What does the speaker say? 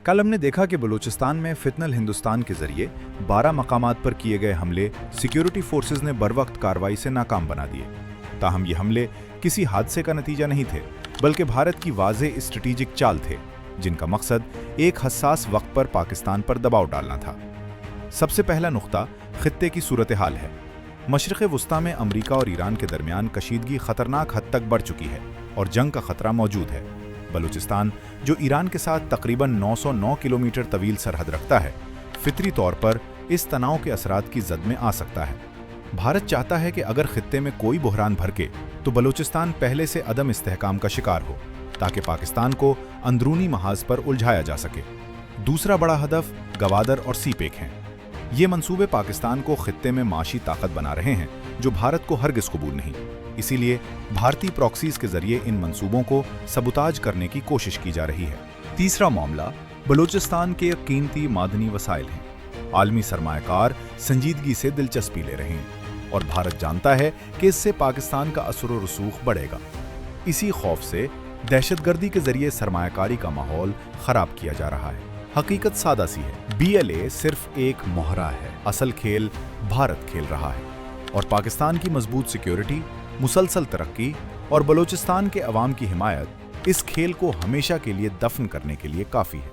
कल हमने देखा कि बलूचिस्तान में फितनल हिंदुस्तान के जरिए 12 मकामात पर किए गए हमले सिक्योरिटी फोर्सेस ने बरवक्त कार्रवाई से नाकाम बना दिए। ताहम ये हमले किसी हादसे का नतीजा नहीं थे, बल्कि भारत की वाज़ेह स्ट्रेटेजिक चाल थे, जिनका मकसद एक हसास वक्त पर पाकिस्तान पर दबाव डालना था। सबसे पहला नुक्ता खित्ते की सूरत हाल है। मशरिक़ वुस्ता में अमरीका और ईरान के दरमियान कशीदगी खतरनाक हद तक बढ़ चुकी है और जंग का खतरा मौजूद है। बलूचिस्तान, जो ईरान के साथ तकरीबन 909 किलोमीटर तवील सरहद रखता है, फितरी तौर पर इस तनाव के असरात की जद में आ सकता है। भारत चाहता है कि अगर खित्ते में कोई बुहरान भड़के तो बलूचिस्तान पहले से अदम इस्तेहकाम का शिकार हो, ताकि पाकिस्तान को अंदरूनी महाज पर उलझाया जा सके। दूसरा बड़ा हदफ गवादर और सीपेक हैं। ये मंसूबे पाकिस्तान को खित्ते में माशी ताकत बना रहे हैं, जो भारत को हरगिज़ कबूल नहीं। इसीलिए भारतीय प्रॉक्सीज के जरिए इन मंसूबों को सबुताज करने की कोशिश की जा रही है। तीसरा मामला बलूचिस्तान के कीमती मादनी वसाइल हैं। आलमी सरमायाकार संजीदगी से दिलचस्पी ले रहे हैं और भारत जानता है कि इससे पाकिस्तान का असर व रसूख बढ़ेगा। इसी खौफ से दहशतगर्दी के जरिए सरमायाकारी का माहौल खराब किया जा रहा है। हकीकत सादा सी है, BLA सिर्फ एक मोहरा है, असल खेल भारत खेल रहा है और पाकिस्तान की मजबूत सिक्योरिटी, मुसलसल तरक्की और बलूचिस्तान के अवाम की हिमायत इस खेल को हमेशा के लिए दफन करने के लिए काफ़ी है।